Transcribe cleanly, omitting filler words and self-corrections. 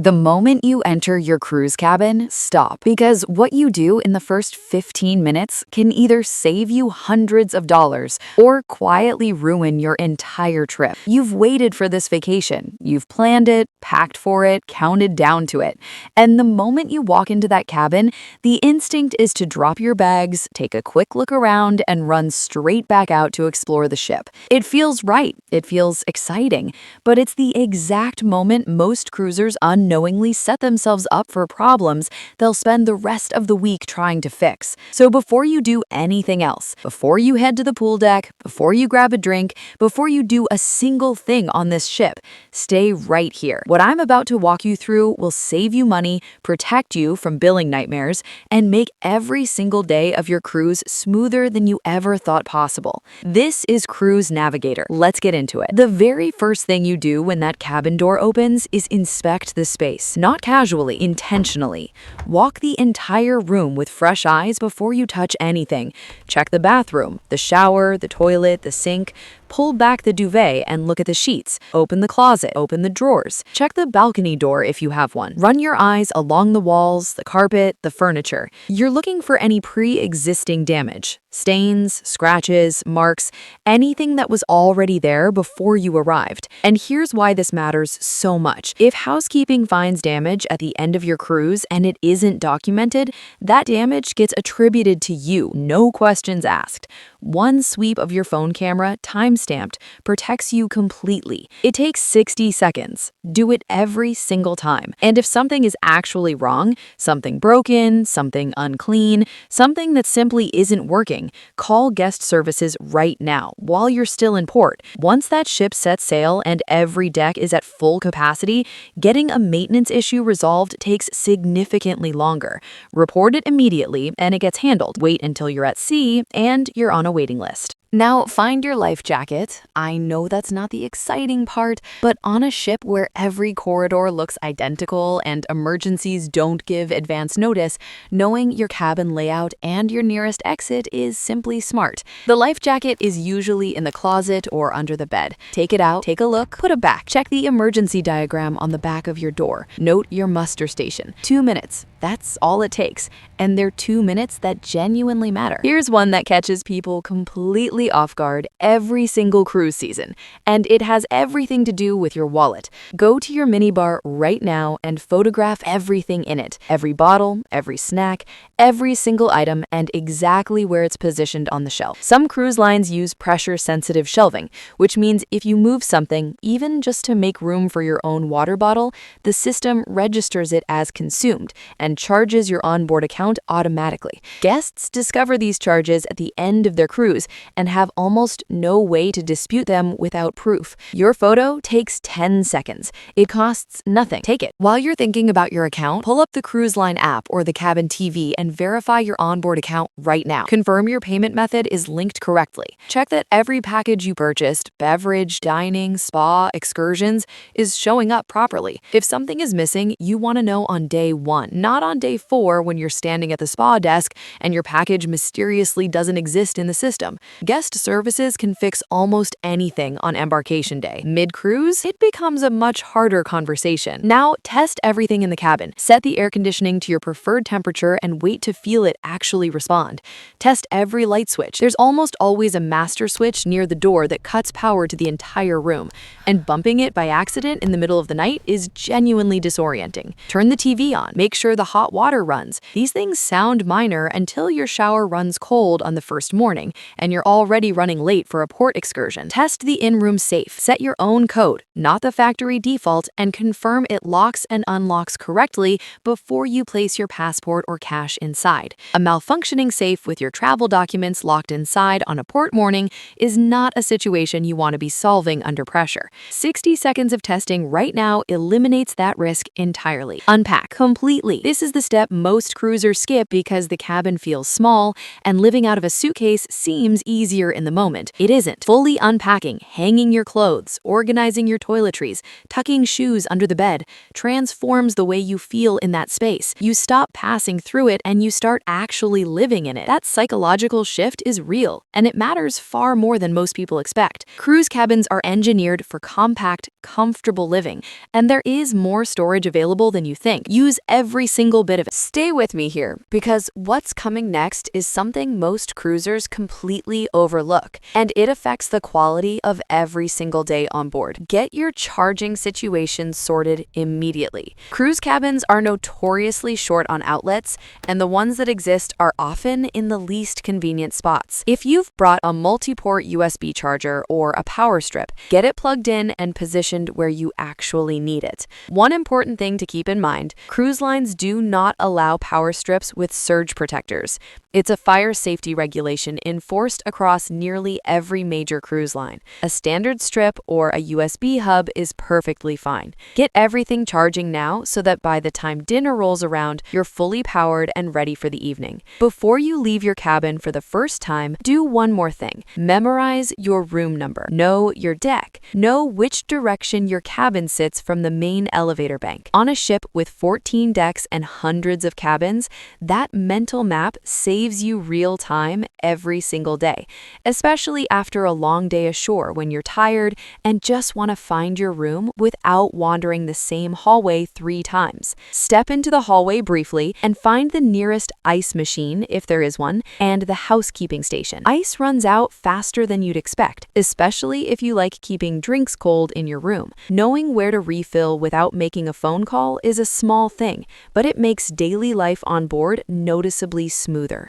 The moment you enter your cruise cabin, stop, because what you do in the first 15 minutes can either save you hundreds of dollars or quietly ruin your entire trip. You've waited for this vacation, you've planned it, packed for it, counted down to it, and the moment you walk into that cabin, the instinct is to drop your bags, take a quick look around, and run straight back out to explore the ship. It feels right, it feels exciting, but it's the exact moment most cruisers unknowingly set themselves up for problems they'll spend the rest of the week trying to fix. So before you do anything else, before you head to the pool deck, before you grab a drink, before you do a single thing on this ship, stay right here. What I'm about to walk you through will save you money, protect you from billing nightmares, and make every single day of your cruise smoother than you ever thought possible. This is Cruise Navigator. Let's get into it. The very first thing you do when that cabin door opens is inspect the space. Not casually, intentionally. Walk the entire room with fresh eyes before you touch anything. Check the bathroom, the shower, the toilet, the sink. Pull back the duvet and look at the sheets. Open the closet, open the drawers. Check the balcony door if you have one. Run your eyes along the walls, the carpet, the furniture. You're looking for any pre-existing damage. Stains, scratches, marks, anything that was already there before you arrived. And here's why this matters so much. If housekeeping finds damage at the end of your cruise and it isn't documented, that damage gets attributed to you, no questions asked. One sweep of your phone camera, time-stamped, protects you completely. It takes 60 seconds. Do it every single time. And if something is actually wrong, something broken, something unclean, something that simply isn't working, call guest services right now while you're still in port. Once that ship sets sail and every deck is at full capacity, getting a maintenance issue resolved takes significantly longer. Report it immediately and it gets handled. Wait until you're at sea and you're on a waiting list. Now, find your life jacket. I know that's not the exciting part, but on a ship where every corridor looks identical and emergencies don't give advance notice, knowing your cabin layout and your nearest exit is simply smart. The life jacket is usually in the closet or under the bed. Take it out, take a look, put it back. Check the emergency diagram on the back of your door. Note your muster station. 2 minutes. That's all it takes. And they're 2 minutes that genuinely matter. Here's one that catches people completely off guard every single cruise season, and it has everything to do with your wallet. Go to your minibar right now and photograph everything in it. Every bottle, every snack, every single item, and exactly where it's positioned on the shelf. Some cruise lines use pressure-sensitive shelving, which means if you move something, even just to make room for your own water bottle, the system registers it as consumed and charges your onboard account automatically. Guests discover these charges at the end of their cruise and have almost no way to dispute them without proof. Your photo takes 10 seconds. It costs nothing. Take it. While you're thinking about your account, pull up the cruise line app or the cabin TV and verify your onboard account right now. Confirm your payment method is linked correctly. Check that every package you purchased, beverage, dining, spa, excursions, is showing up properly. If something is missing, you want to know on day 1, not on day 4 when you're standing at the spa desk and your package mysteriously doesn't exist in the system. Guest services can fix almost anything on embarkation day. Mid-cruise, it becomes a much harder conversation. Now, test everything in the cabin. Set the air conditioning to your preferred temperature and wait to feel it actually respond. Test every light switch. There's almost always a master switch near the door that cuts power to the entire room, and bumping it by accident in the middle of the night is genuinely disorienting. Turn the TV on. Make sure the hot water runs. These things sound minor until your shower runs cold on the first morning and you're already running late for a port excursion. Test the in-room safe. Set your own code, not the factory default, and confirm it locks and unlocks correctly before you place your passport or cash inside. A malfunctioning safe with your travel documents locked inside on a port morning is not a situation you want to be solving under pressure. 60 seconds of testing right now eliminates that risk entirely. Unpack completely. This is the step most cruisers skip because the cabin feels small and living out of a suitcase seems easier easier in the moment. It isn't. Fully unpacking, hanging your clothes, organizing your toiletries, tucking shoes under the bed transforms the way you feel in that space. You stop passing through it and you start actually living in it. That psychological shift is real, and it matters far more than most people expect. Cruise cabins are engineered for compact, comfortable living, and there is more storage available than you think. Use every single bit of it. Stay with me here, because what's coming next is something most cruisers completely overlook, and it affects the quality of every single day on board. Get your charging situation sorted immediately. Cruise cabins are notoriously short on outlets, and the ones that exist are often in the least convenient spots. If you've brought a multi-port USB charger or a power strip, get it plugged in and positioned where you actually need it. One important thing to keep in mind, cruise lines do not allow power strips with surge protectors. It's a fire safety regulation enforced across nearly every major cruise line. A standard strip or a USB hub is perfectly fine. Get everything charging now so that by the time dinner rolls around, you're fully powered and ready for the evening. Before you leave your cabin for the first time, do one more thing. Memorize your room number. Know your deck. Know which direction your cabin sits from the main elevator bank. On a ship with 14 decks and hundreds of cabins, that mental map saves you real time every single day, especially after a long day ashore when you're tired and just want to find your room without wandering the same hallway 3 times. Step into the hallway briefly and find the nearest ice machine, if there is one, and the housekeeping station. Ice runs out faster than you'd expect, especially if you like keeping drinks cold in your room. Knowing where to refill without making a phone call is a small thing, but it makes daily life on board noticeably smoother.